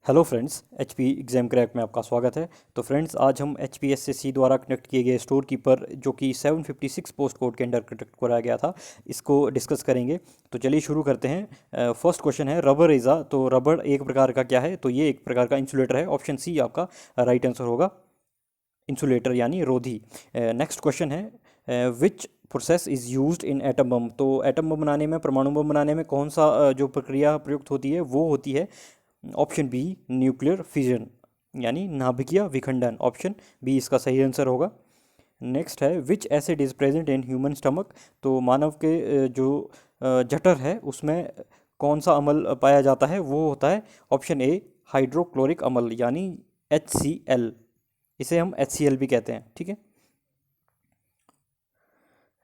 Hello friends, HP exam crack में आपका स्वागत है। तो फ्रेंड्स, आज हम एचपीएससी द्वारा कनेक्ट किए गए स्टोर कीपर जो कि 756 पोस्ट कोड के अंडर कनेक्ट कराया गया था, इसको डिस्कस करेंगे। तो चलिए शुरू करते हैं। फर्स्ट क्वेश्चन है रबर रेज़ा। तो रबर एक प्रकार का क्या है? तो ये एक प्रकार का इंसुलेटर है। ऑप्शन सी आपका राइट आंसर होगा, इंसुलेटर यानी रोधी। नेक्स्ट क्वेश्चन है which process is used in atom bomb. तो एटम बम बनाने में, परमाणु बम बनाने में कौन सा जो प्रक्रिया प्रयुक्त होती है वो होती है ऑप्शन बी न्यूक्लियर फिजन यानी नाभिकीय विखंडन। ऑप्शन बी इसका सही आंसर होगा। नेक्स्ट है विच acid is present in human stomach. तो मानव के जो जठर है उसमें कौन सा अम्ल पाया जाता है? वो होता है ऑप्शन ए हाइड्रोक्लोरिक अम्ल यानी HCl। इसे हम HCl भी कहते हैं, ठीक है।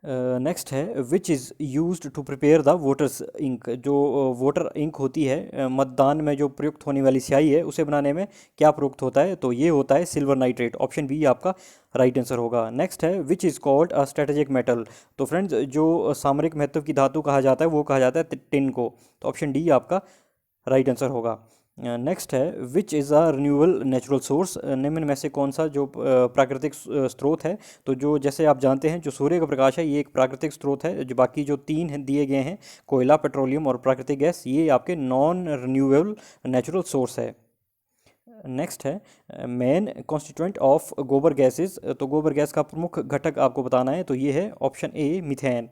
नेक्स्ट है which is used to prepare the voters ink. जो वोटर इंक होती है, मतदान में जो प्रयुक्त होने वाली स्याही है, उसे बनाने में क्या प्रयुक्त होता है? तो ये होता है सिल्वर नाइट्रेट। ऑप्शन बी आपका राइट आंसर होगा। नेक्स्ट है which is called a strategic metal. तो फ्रेंड्स, जो सामरिक महत्व की धातु कहा जाता है वो कहा जाता है टिन को। तो ऑप्शन डी आपका राइट आंसर होगा। नेक्स्ट है which is a renewable natural source. निम्न में से कौन सा जो प्राकृतिक स्रोत है? तो जो जैसे आप जानते हैं, जो सूर्य का प्रकाश है ये एक प्राकृतिक स्रोत है। जो बाकी जो तीन दिए गए हैं, कोयला, पेट्रोलियम और प्राकृतिक गैस, ये आपके नॉन रिन्यूएबल नेचुरल सोर्स है। नेक्स्ट है मेन कॉन्स्टिट्यूएंट ऑफ गोबर गैसेस। तो गोबर गैस का प्रमुख घटक आपको बताना है। तो ये है ऑप्शन ए मीथेन।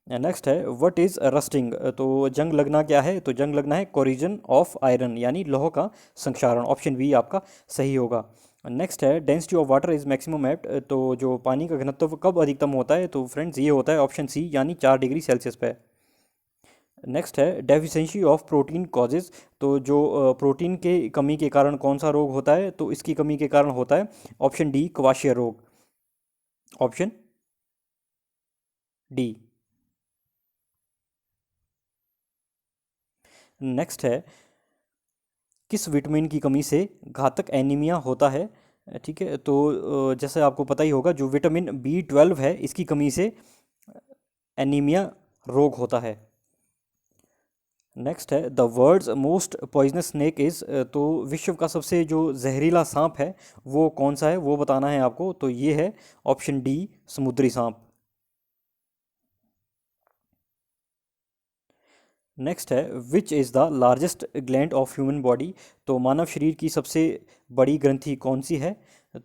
नेक्स्ट है व्हाट इज़ रस्टिंग। तो जंग लगना क्या है? तो जंग लगना है कोरिजन ऑफ आयरन यानी लौह का संक्षारण। ऑप्शन बी आपका सही होगा। नेक्स्ट है density of water is maximum at. तो जो पानी का घनत्व कब अधिकतम होता है? तो फ्रेंड्स ये होता है ऑप्शन सी यानी 4 डिग्री सेल्सियस पे। नेक्स्ट है डेफिशिएंसी ऑफ प्रोटीन कॉजेज। तो जो प्रोटीन के कमी के कारण कौन सा रोग होता है? तो इसकी कमी के कारण होता है ऑप्शन डी क्वाशियर रोग। Option D. नेक्स्ट है किस विटामिन की कमी से घातक एनीमिया होता है? ठीक है, तो जैसे आपको पता ही होगा, जो विटामिन B12 है इसकी कमी से एनीमिया रोग होता है। नेक्स्ट है the world's most poisonous snake is. तो विश्व का सबसे जो जहरीला सांप है वो कौन सा है, वो बताना है आपको। तो ये है ऑप्शन डी समुद्री सांप। नेक्स्ट है which is the largest gland of human body. तो मानव शरीर की सबसे बड़ी ग्रंथि कौन सी है?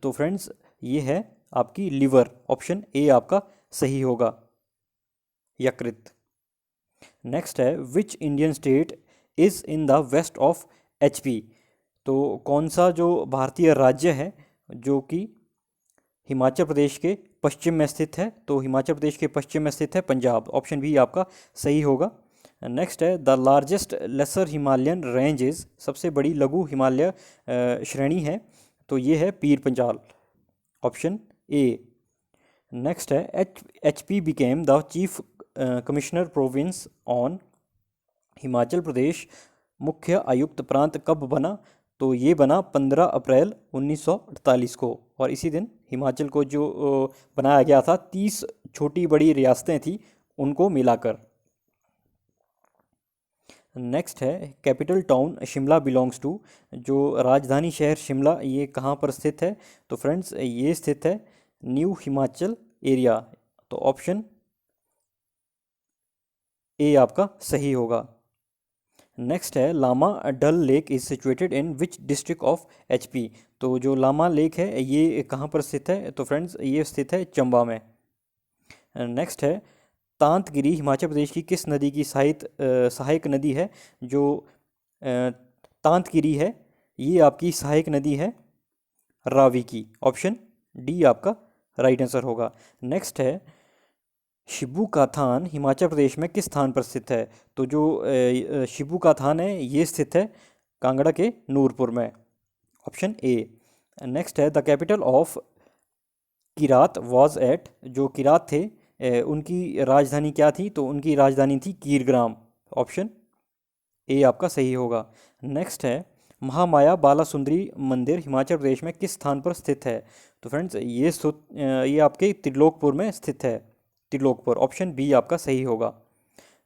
तो फ्रेंड्स ये है आपकी लिवर। ऑप्शन ए आपका सही होगा, यकृत। नेक्स्ट है which Indian state is in the west of HP। तो कौन सा जो भारतीय राज्य है जो कि हिमाचल प्रदेश के पश्चिम में स्थित है? तो हिमाचल प्रदेश के पश्चिम में स्थित है पंजाब। ऑप्शन बी आपका सही होगा। नेक्स्ट है the largest lesser Himalayan ranges. सबसे बड़ी लघु हिमालय श्रेणी है। तो ये है Pir Panjal. Option A. Next है HP became the chief commissioner province on. Himachal Pradesh मुख्य आयुक्त प्रांत कब बना? तो ये बना 15 अप्रैल 1948 को। और इसी दिन हिमाचल को जो बनाया गया था, 30 छोटी बड़ी रियासतें थी उनको मिलाकर। नेक्स्ट है capital town Shimla belongs to. जो राजधानी शहर शिमला ये कहाँ पर स्थित है? तो फ्रेंड्स ये स्थित है न्यू हिमाचल एरिया। तो ऑप्शन ए आपका सही होगा। नेक्स्ट है Lama Dal lake is situated in which district of HP। तो जो लामा लेक है ये कहाँ पर स्थित है? तो फ्रेंड्स ये स्थित है चंबा में। नेक्स्ट है तांतगिरी हिमाचल प्रदेश की किस नदी की सहायक नदी है? जो अ, तांतगिरी है ये आपकी सहायक नदी है रावी की। ऑप्शन डी आपका राइट आंसर होगा। नेक्स्ट है शिबू का थान हिमाचल प्रदेश में किस स्थान पर स्थित है? तो जो शिबू का थान है ये स्थित है कांगड़ा के नूरपुर में। Option A. नेक्स्ट है the capital of Kirat was at. जो किरात थे उनकी राजधानी क्या थी? तो उनकी राजधानी थी कीरग्राम। ऑप्शन ए आपका सही होगा। नेक्स्ट है महामाया बाला सुंदरी मंदिर हिमाचल प्रदेश में किस स्थान पर स्थित है? तो फ्रेंड्स ये आपके त्रिलोकपुर में स्थित है, त्रिलोकपुर। ऑप्शन बी आपका सही होगा।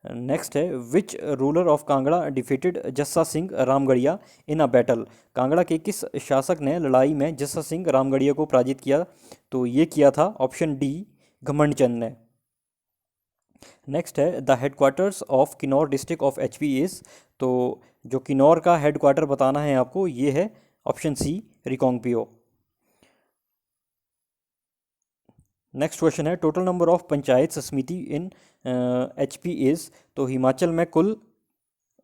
नेक्स्ट है which ruler of Kangra defeated Jassa Singh Ramgarhia in a battle. Kangra के किस शासक ने लड़ाई में जस्सा सिंह रामगढ़िया को पराजित किया? तो ये किया था ऑप्शन डी घमंड चंद ने। नेक्स्ट है the headquarters of Kinnaur district of HP is. तो जो किन्नौर का हेडक्वार्टर बताना है आपको, ये है option C Reckong Peo. Next question है total number of panchayat samiti in HP is. तो हिमाचल में कुल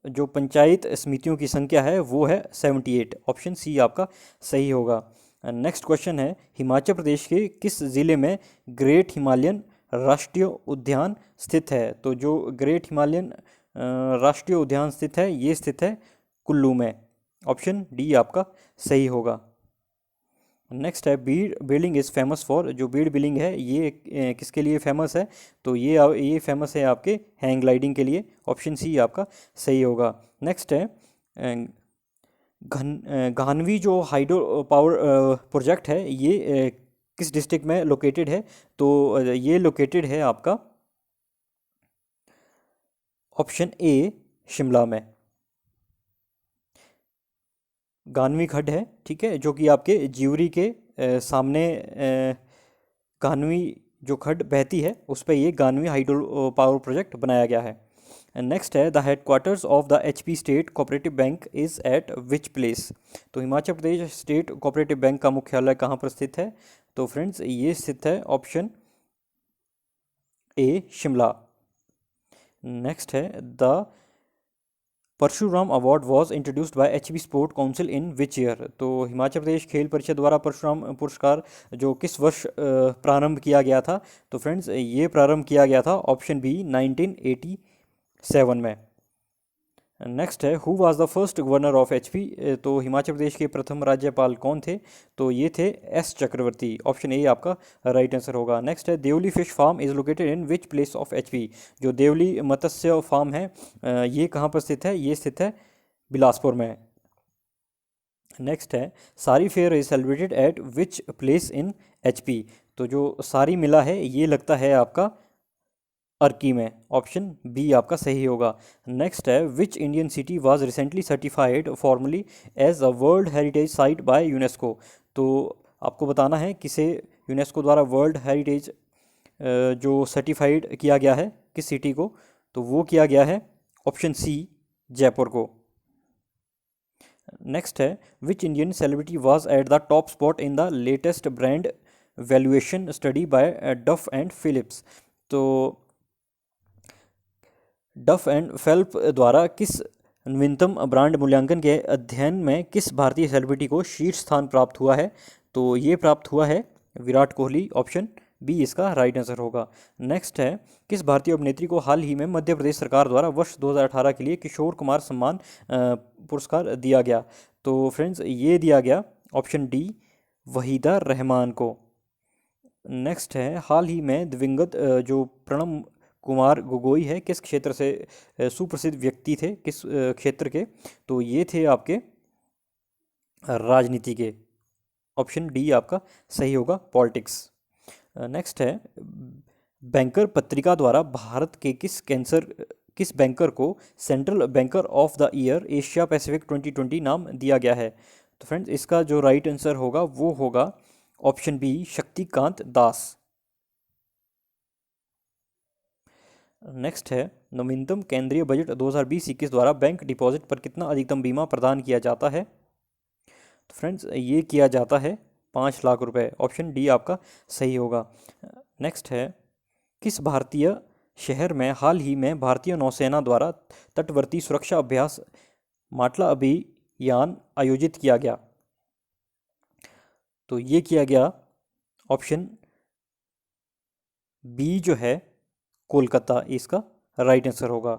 जो पंचायत समितियों की संख्या है वो है 78। ऑप्शन सी आपका सही होगा। नेक्स्ट क्वेश्चन है हिमाचल प्रदेश के किस ज़िले में ग्रेट हिमालयन राष्ट्रीय उद्यान स्थित है? तो जो ग्रेट हिमालयन राष्ट्रीय उद्यान स्थित है ये स्थित है कुल्लू में। ऑप्शन डी आपका सही होगा। नेक्स्ट है Beed building is famous for. जो बीड बिल्डिंग है ये किसके लिए फेमस है? तो ये फेमस है आपके हैंग ग्लाइडिंग के लिए। ऑप्शन सी आपका सही होगा। नेक्स्ट है घानवी जो हाइड्रो पावर प्रोजेक्ट है ये किस डिस्ट्रिक्ट में लोकेटेड है? तो ये लोकेटेड है आपका ऑप्शन ए शिमला में। गानवी खड्ड है, ठीक है, जो कि आपके ज्यूरी के सामने गानवी जो खड्ड बहती है उस पर ये गानवी हाइड्रो पावर प्रोजेक्ट बनाया गया है। नेक्स्ट है the headquarters of the HP state cooperative bank is eight which place. तो हिमाचल प्रदेश स्टेट कोऑपरेटिव बैंक का मुख्यालय कहाँ पर स्थित है? तो फ्रेंड्स ये स्थित है ऑप्शन ए शिमला। नेक्स्ट है the Parshuram award was introduced by HP sport council in which year. तो हिमाचल प्रदेश खेल परिषद द्वारा परशुराम पुरस्कार जो किस वर्ष प्रारंभ किया गया था? तो फ्रेंड्स ये प्रारंभ किया गया था ऑप्शन बी 1987 में। नेक्स्ट है who was the first governor of HP. तो हिमाचल प्रदेश के प्रथम राज्यपाल कौन थे? तो ये थे एस चक्रवर्ती। ऑप्शन ए आपका राइट आंसर होगा। नेक्स्ट है Deoli fish farm is located in which place of HP. जो देवली मत्स्य फार्म है ये कहाँ पर स्थित है? ये स्थित है बिलासपुर में। नेक्स्ट है सारी fair is celebrated eight which place in HP. तो जो सारी मिला है ये लगता है आपका अर्की में। ऑप्शन बी आपका सही होगा। नेक्स्ट है which Indian city was recently certified formally as a world heritage site by UNESCO. तो आपको बताना है किसे यूनेस्को द्वारा वर्ल्ड हेरिटेज जो सर्टिफाइड किया गया है किस सिटी को? तो वो किया गया है ऑप्शन सी जयपुर को। नेक्स्ट है which Indian celebrity was at the top spot in the latest brand valuation study by Duff and Phelps. तो डफ एंड फेल्प द्वारा किस नवीनतम ब्रांड मूल्यांकन के अध्ययन में किस भारतीय सेलिब्रिटी को शीर्ष स्थान प्राप्त हुआ है? तो ये प्राप्त हुआ है विराट कोहली। ऑप्शन बी इसका राइट आंसर होगा। नेक्स्ट है किस भारतीय अभिनेत्री को हाल ही में मध्य प्रदेश सरकार द्वारा वर्ष 2018 के लिए किशोर कुमार सम्मान पुरस्कार दिया गया? तो फ्रेंड्स ये दिया गया ऑप्शन डी वहीदा रहमान को। नेक्स्ट है हाल ही में दिवंगत जो प्रणब कुमार गोगोई है किस क्षेत्र से सुप्रसिद्ध व्यक्ति थे, किस क्षेत्र के? तो ये थे आपके राजनीति के। ऑप्शन डी आपका सही होगा पॉलिटिक्स। नेक्स्ट है बैंकर पत्रिका द्वारा भारत के किस बैंकर को central banker of the year Asia Pacific 2020 नाम दिया गया है? तो फ्रेंड्स इसका जो राइट आंसर होगा वो होगा option B Shaktikanta Das. Next है नवीनतम केंद्रीय बजट 2020-21 द्वारा बैंक डिपॉजिट पर कितना अधिकतम बीमा प्रदान किया जाता है? तो फ्रेंड्स ये किया जाता है 5 लाख रुपए। ऑप्शन डी आपका सही होगा। नेक्स्ट है किस भारतीय शहर में हाल ही में भारतीय नौसेना द्वारा तटवर्ती सुरक्षा अभ्यास माटला अभियान आयोजित किया गया? तो ये किया गया ऑप्शन बी जो है कोलकाता, इसका राइट आंसर होगा।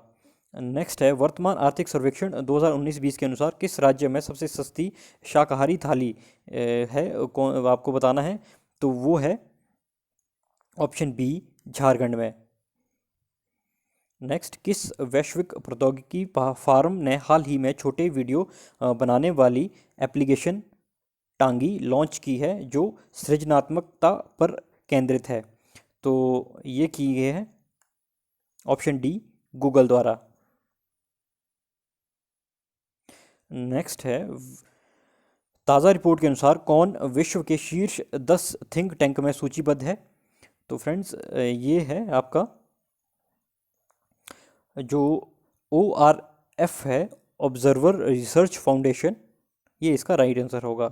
नेक्स्ट है वर्तमान आर्थिक सर्वेक्षण 2019-20 के अनुसार किस राज्य में सबसे सस्ती शाकाहारी थाली है? आपको बताना है। तो वो है ऑप्शन बी झारखंड में। नेक्स्ट किस वैश्विक प्रौद्योगिकी फार्म ने हाल ही में छोटे वीडियो बनाने वाली एप्लीकेशन टांगी लॉन्च की है जो सृजनात्मकता पर केंद्रित है? तो ये की गई है ऑप्शन डी गूगल द्वारा। नेक्स्ट है, ताज़ा रिपोर्ट के अनुसार कौन विश्व के शीर्ष 10 थिंक टैंक में सूचीबद्ध है? तो फ्रेंड्स ये है आपका जो ORF है, ऑब्जर्वर रिसर्च फाउंडेशन, ये इसका राइट आंसर होगा।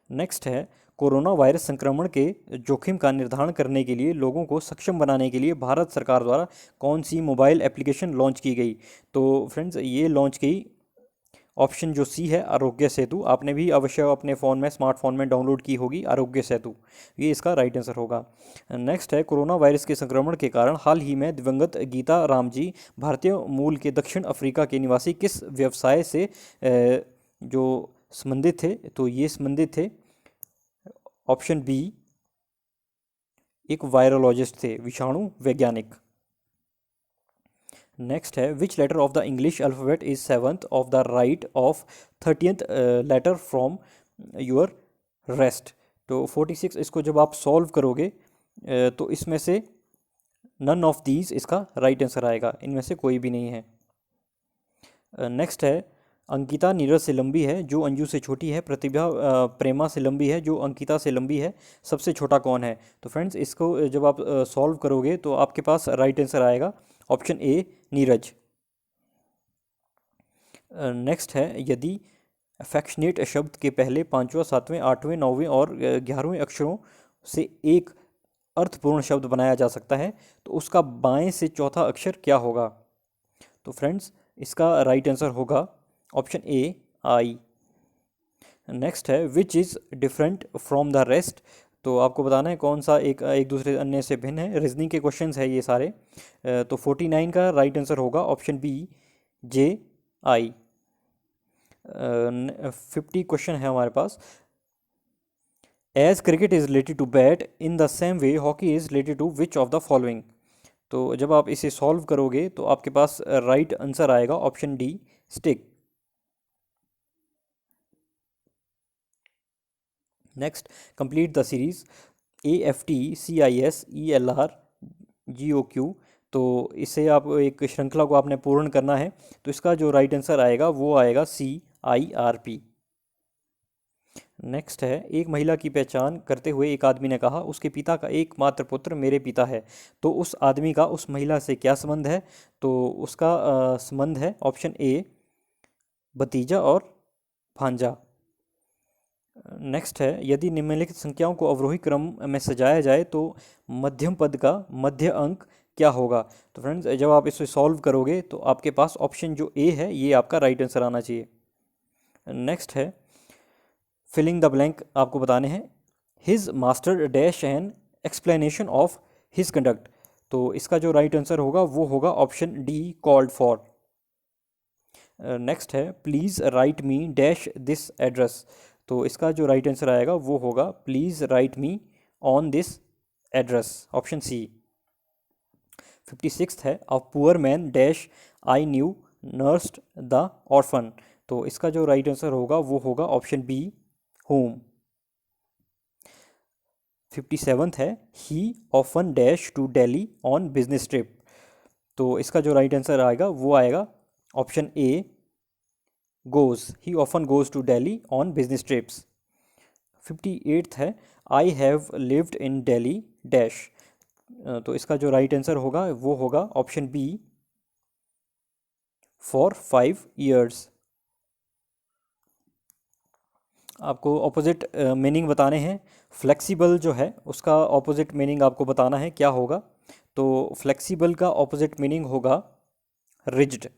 नेक्स्ट है, कोरोना वायरस संक्रमण के जोखिम का निर्धारण करने के लिए लोगों को सक्षम बनाने के लिए भारत सरकार द्वारा कौन सी मोबाइल एप्लीकेशन लॉन्च की गई? तो फ्रेंड्स ये लॉन्च की ऑप्शन जो सी है, आरोग्य सेतु। आपने भी अवश्य अपने फ़ोन में, स्मार्टफोन में डाउनलोड की होगी आरोग्य सेतु, ये इसका राइट आंसर होगा। नेक्स्ट है, कोरोना वायरस के संक्रमण के कारण हाल ही में दिवंगत गीता राम जी भारतीय मूल के दक्षिण अफ्रीका के निवासी किस व्यवसाय से जो संबंधित थे? तो ये संबंधित थे ऑप्शन बी, एक वायरोलॉजिस्ट थे, विषाणु वैज्ञानिक। नेक्स्ट है, which letter of the English alphabet is seventh of the right of 30th letter from your rest? तो 46 इसको जब आप सॉल्व करोगे तो इसमें से नन ऑफ दीज इसका राइट आंसर आएगा, इनमें से कोई भी नहीं है। नेक्स्ट है, अंकिता नीरज से लंबी है जो अंजू से छोटी है, प्रतिभा प्रेमा से लंबी है जो अंकिता से लंबी है, सबसे छोटा कौन है? तो फ्रेंड्स इसको जब आप सॉल्व करोगे तो आपके पास राइट आंसर आएगा ऑप्शन ए, नीरज। नेक्स्ट है, यदि अफेक्शनेट शब्द के पहले 5वें, 7वें, 8वें, 9वें और 11वें अक्षरों से एक अर्थपूर्ण शब्द बनाया जा सकता है तो उसका बाएं से चौथा अक्षर क्या होगा? तो फ्रेंड्स इसका राइट आंसर होगा ऑप्शन ए, आई। नेक्स्ट है, which is different from the rest? तो आपको बताना है कौन सा एक एक दूसरे अन्य से भिन्न है। रीजनिंग के क्वेश्चंस है ये सारे। तो 49 का राइट आंसर होगा option B, J, I. 50 question है हमारे पास। As cricket is related to bat in the same way hockey is related to which of the following? तो जब आप इसे सॉल्व करोगे तो आपके पास राइट आंसर आएगा option D, stick. Next, complete the series AFTCISELRGOQ। तो इसे आप एक श्रृंखला को आपने पूर्ण करना है, तो इसका जो राइट आंसर आएगा वो आएगा CIRP। नेक्स्ट है, एक महिला की पहचान करते हुए एक आदमी ने कहा उसके पिता का एकमात्र पुत्र मेरे पिता है, तो उस आदमी का उस महिला से क्या संबंध है? तो उसका संबंध है ऑप्शन ए, भतीजा और भांजा। नेक्स्ट है, यदि निम्नलिखित संख्याओं को अवरोही क्रम में सजाया जाए तो मध्यम पद का मध्य अंक क्या होगा? तो फ्रेंड्स जब आप इसे सॉल्व करोगे तो आपके पास ऑप्शन जो ए है ये आपका राइट आंसर आना चाहिए। नेक्स्ट है, फिलिंग द ब्लैंक आपको बताने हैं। His master dash an explanation of his conduct. तो इसका जो राइट आंसर होगा वो होगा option D, called for. Next है, please write me dash this address. तो इसका जो राइट आंसर आएगा वो होगा please write me on this address, option C. 56 है, a poor man dash I knew nursed the orphan. तो इसका जो राइट आंसर होगा वो होगा ऑप्शन बी, होम। 57 है, he often dash to Delhi on business trip. तो इसका जो राइट आंसर आएगा वो आएगा option A, goes, he often goes to Delhi on business trips. 58 है, I have lived in Delhi dash. तो इसका जो राइट आंसर होगा वो होगा ऑप्शन बी, फॉर 5 years। आपको ऑपोजिट मीनिंग बताने हैं। फ्लेक्सिबल जो है उसका ऑपोजिट मीनिंग आपको बताना है क्या होगा। तो फ्लेक्सिबल का ऑपोजिट मीनिंग होगा रिजिड,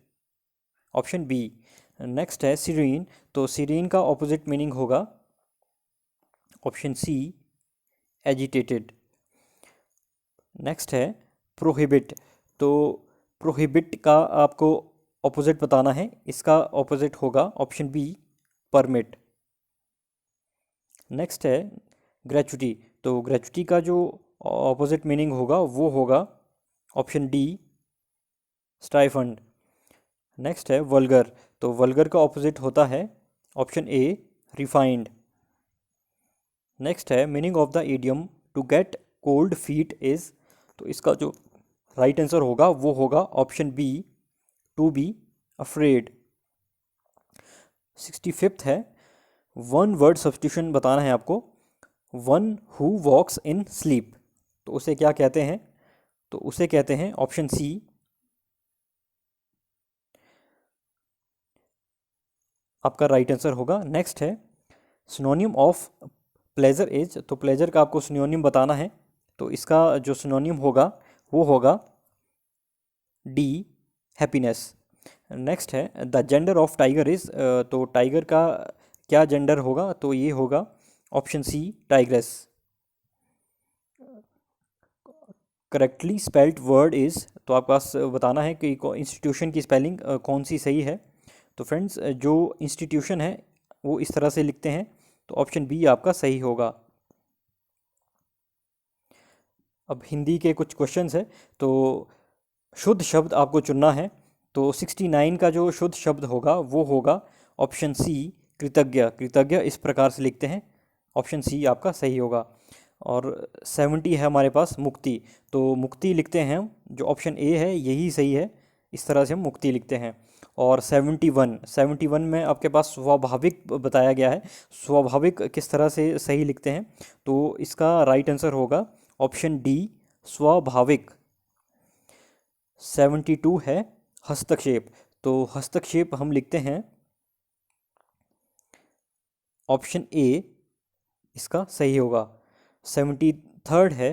ऑप्शन बी। नेक्स्ट है, सीरीन। तो सीरीन का ऑपोजिट मीनिंग होगा ऑप्शन सी, एजिटेटेड। नेक्स्ट है, प्रोहिबिट। तो प्रोहिबिट का आपको ऑपोजिट बताना है, इसका ऑपोजिट होगा ऑप्शन बी, परमिट। नेक्स्ट है, ग्रेचुटी। तो ग्रेचुटी का जो ऑपोजिट मीनिंग होगा वो होगा ऑप्शन डी, स्टाइफंड। नेक्स्ट है, वल्गर। तो वल्गर का ऑपोजिट होता है ऑप्शन ए, रिफाइंड। नेक्स्ट है, meaning of the idiom to get cold feet is. तो इसका जो राइट आंसर होगा वो होगा option B, to be afraid. 65th है, वन वर्ड सब्स्टिट्यूशन बताना है आपको। One who walks in sleep, तो उसे क्या कहते हैं? तो उसे कहते हैं ऑप्शन सी, आपका राइट आंसर होगा। नेक्स्ट है, सिनोनिम ऑफ प्लेजर इज, तो प्लेजर का आपको सिनोनिम बताना है, तो इसका जो सिनोनिम होगा वो होगा डी, हैप्पीनेस। नेक्स्ट है, the gender of tiger is, तो टाइगर का क्या जेंडर होगा? तो ये होगा option C, tigress. Correctly spelled word is, तो आपको पास बताना है कि इंस्टीट्यूशन की स्पेलिंग कौन सी सही है। तो फ्रेंड्स, जो इंस्टीट्यूशन है वो इस तरह से लिखते हैं, तो ऑप्शन बी आपका सही होगा। अब हिंदी के कुछ क्वेश्चंस है, तो शुद्ध शब्द आपको चुनना है। तो 69 का जो शुद्ध शब्द होगा वो होगा ऑप्शन सी, कृतज्ञ। कृतज्ञ इस प्रकार से लिखते हैं, ऑप्शन सी आपका सही होगा। और 70 है हमारे पास, मुक्ति। तो मुक्ति लिखते हैं हम, जो ऑप्शन ए है यही सही है, इस तरह से हम मुक्ति लिखते हैं। और 71 में आपके पास स्वाभाविक बताया गया है। स्वाभाविक किस तरह से सही लिखते हैं? तो इसका राइट आंसर होगा ऑप्शन डी, स्वाभाविक। 72 है, हस्तक्षेप। तो हस्तक्षेप हम लिखते हैं ऑप्शन ए, इसका सही होगा। 73rd है,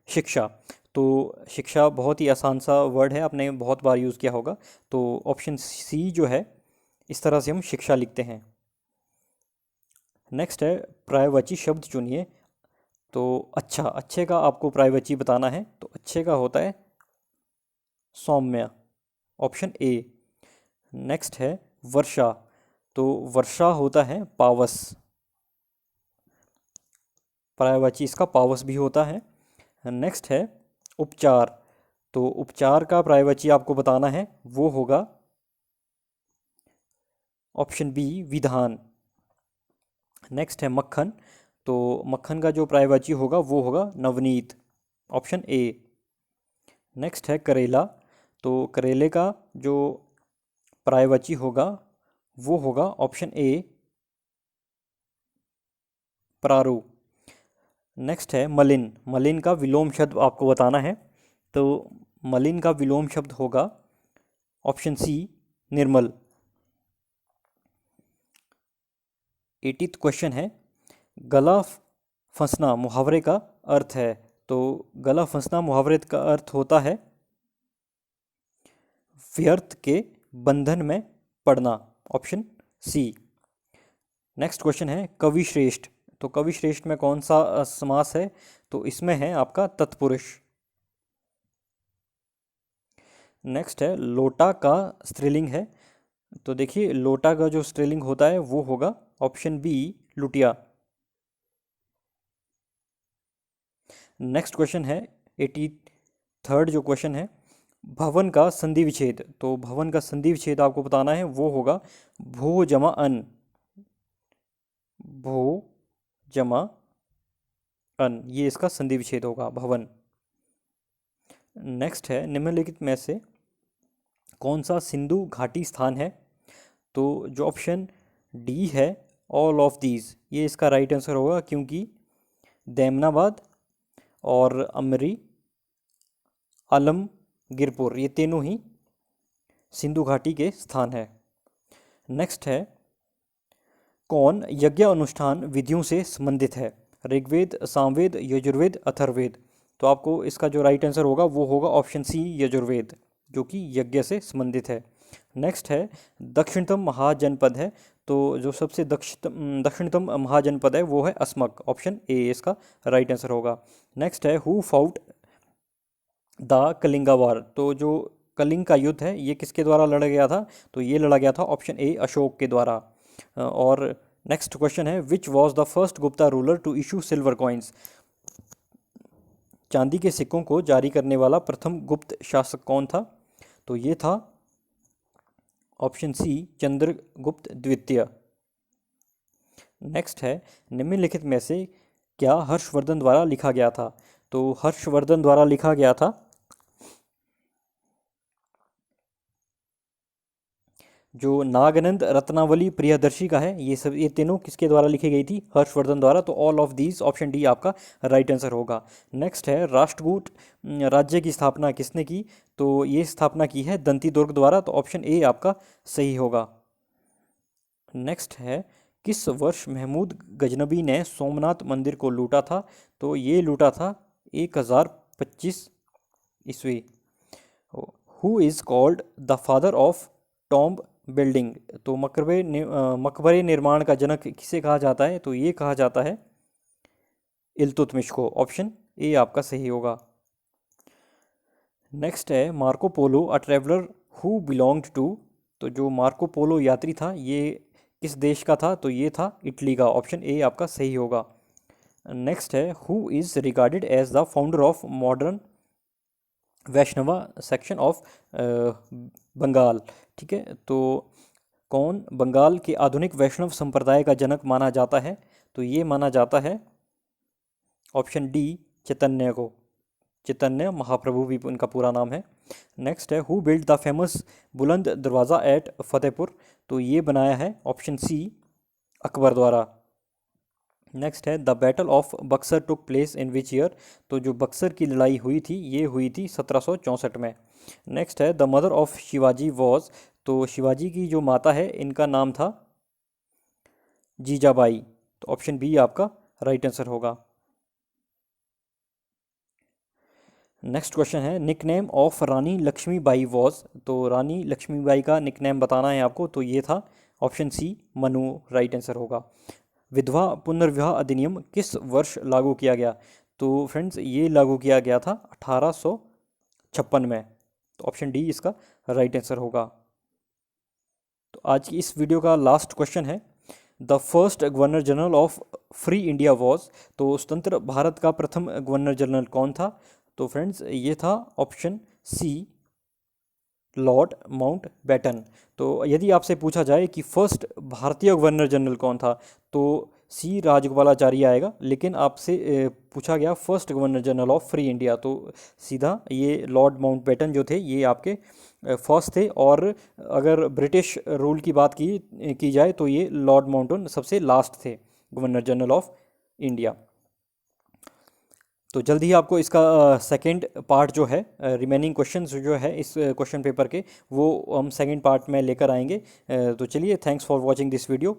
शिक्षा। तो शिक्षा बहुत ही आसान सा वर्ड है, आपने बहुत बार यूज़ किया होगा। तो ऑप्शन सी जो है, इस तरह से हम शिक्षा लिखते हैं। नेक्स्ट है, पर्यायवाची शब्द चुनिए। तो अच्छा, अच्छे का आपको पर्यायवाची बताना है, तो अच्छे का होता है सौम्य, ऑप्शन ए। नेक्स्ट है, वर्षा। तो वर्षा होता है पावस, पर्यायवाची इसका पावस भी होता है। नेक्स्ट है, उपचार। तो उपचार का पर्यायवाची आपको बताना है, वो होगा ऑप्शन बी, विधान। नेक्स्ट है, मक्खन। तो मक्खन का जो पर्यायवाची होगा वो होगा नवनीत, ऑप्शन ए। नेक्स्ट है, करेला। तो करेले का जो पर्यायवाची होगा वो होगा ऑप्शन ए, प्रारू। नेक्स्ट है, मलिन। मलिन का विलोम शब्द आपको बताना है, तो मलिन का विलोम शब्द होगा ऑप्शन सी, निर्मल। 80th क्वेश्चन है, गला फंसना मुहावरे का अर्थ है। तो गला फंसना मुहावरे का अर्थ होता है व्यर्थ के बंधन में पड़ना, ऑप्शन सी। नेक्स्ट क्वेश्चन है, कवि श्रेष्ठ। तो कवि श्रेष्ठ में कौन सा समास है? तो इसमें है आपका तत्पुरुष। नेक्स्ट है, लोटा का स्त्रीलिंग है। तो देखिए, लोटा का जो स्त्रीलिंग होता है वो होगा ऑप्शन बी, लुटिया। नेक्स्ट क्वेश्चन है, 83rd जो क्वेश्चन है, भवन का संधि विच्छेद। तो भवन का संधि विच्छेद आपको बताना है, वो होगा भो जमा अन, भो जमा अन, ये इसका संधि विच्छेद होगा, भवन। नेक्स्ट है, निम्नलिखित में से कौन सा सिंधु घाटी स्थान है? तो जो ऑप्शन डी है, ऑल ऑफ दीज, ये इसका राइट आंसर होगा, क्योंकि देमनाबाद और अमरी, आलमगीरपुर, ये तीनों ही सिंधु घाटी के स्थान है। नेक्स्ट है, कौन यज्ञ अनुष्ठान विधियों से संबंधित है? ऋग्वेद, सामवेद, यजुर्वेद, अथर्ववेद। तो आपको इसका जो राइट आंसर होगा वो होगा ऑप्शन सी, यजुर्वेद, जो कि यज्ञ से संबंधित है। नेक्स्ट है, दक्षिणतम महाजनपद है। तो जो सबसे दक्षिणतम महाजनपद है वो है अस्मक, ऑप्शन ए इसका राइट आंसर होगा। नेक्स्ट है, हु फाउट द कलिंगा वार। तो जो कलिंग का युद्ध है ये किसके द्वारा लड़ा गया था? तो ये लड़ा गया था ऑप्शन ए, अशोक के द्वारा। और नेक्स्ट क्वेश्चन है, which was the first Gupta ruler to issue silver coins. चांदी के सिक्कों को जारी करने वाला प्रथम गुप्त शासक कौन था? तो ये था ऑप्शन सी, चंद्रगुप्त द्वितीय। नेक्स्ट है, निम्नलिखित में से क्या हर्षवर्धन द्वारा लिखा गया था? तो हर्षवर्धन द्वारा लिखा गया था जो नागानंद रत्नावली प्रियदर्शी का है, ये तीनों किसके द्वारा लिखी गई थी? हर्षवर्धन द्वारा। तो all of these, option D आपका राइट आंसर होगा। नेक्स्ट है राष्ट्रकूट राज्य की स्थापना किसने की? तो ये स्थापना की है दंती दुर्ग द्वारा। तो ऑप्शन ए आपका सही होगा। नेक्स्ट है किस वर्ष महमूद गजनबी ने सोमनाथ मंदिर को लूटा था? तो ये लूटा था 1025 ईस्वी। Who is called the father of tomb building? तो मकबरे निर्माण का जनक किसे कहा जाता है? तो ये कहा जाता है इल्तुतमिश को। ऑप्शन ए आपका सही होगा। नेक्स्ट है Marco Polo a traveller who belonged to? तो जो मार्को पोलो यात्री था ये किस देश का था? तो ये था इटली का। ऑप्शन ए आपका सही होगा। नेक्स्ट है who is regarded as the founder of modern Vaishnava section of Bengal? ठीक है, तो कौन बंगाल के आधुनिक वैष्णव संप्रदाय का जनक माना जाता है? तो ये माना जाता है ऑप्शन डी चैतन्य को। चैतन्य महाप्रभु भी उनका पूरा नाम है। नेक्स्ट है हु बिल्ड द फेमस बुलंद दरवाज़ा एट फतेहपुर? तो ये बनाया है ऑप्शन सी अकबर द्वारा। नेक्स्ट है the battle of Buxar took place in which year? तो जो बक्सर की लड़ाई हुई थी ये हुई थी 1764 में। नेक्स्ट है the mother of Shivaji was? तो शिवाजी की जो माता है इनका नाम था जीजाबाई। तो ऑप्शन बी आपका राइट आंसर होगा। नेक्स्ट क्वेश्चन है nickname of Rani Lakshmibai was? तो रानी लक्ष्मीबाई का निकनेम बताना है आपको। तो ये था option C Manu, right answer होगा। विधवा पुनर्विवाह अधिनियम किस वर्ष लागू किया गया? तो फ्रेंड्स ये लागू किया गया था 1856 में। तो ऑप्शन डी इसका राइट आंसर होगा। तो आज की इस वीडियो का लास्ट क्वेश्चन है the first governor general of free India was? तो स्वतंत्र भारत का प्रथम गवर्नर जनरल कौन था? तो फ्रेंड्स ये था option C Lord Mountbatten. तो यदि आपसे पूछा जाए कि फर्स्ट भारतीय गवर्नर जनरल कौन था तो सी राजगोपालाचारी आएगा, लेकिन आपसे पूछा गया first governor general of free India तो सीधा ये लॉर्ड माउंट बैटन जो थे ये आपके फर्स्ट थे। और अगर ब्रिटिश रूल की बात की जाए तो ये लॉर्ड माउंटन सबसे लास्ट थे गवर्नर जनरल ऑफ इंडिया। तो जल्द ही आपको इसका सेकंड पार्ट जो है रिमेनिंग क्वेश्चंस जो है इस क्वेश्चन पेपर के वो हम सेकंड पार्ट में लेकर आएंगे। तो चलिए thanks for watching this video.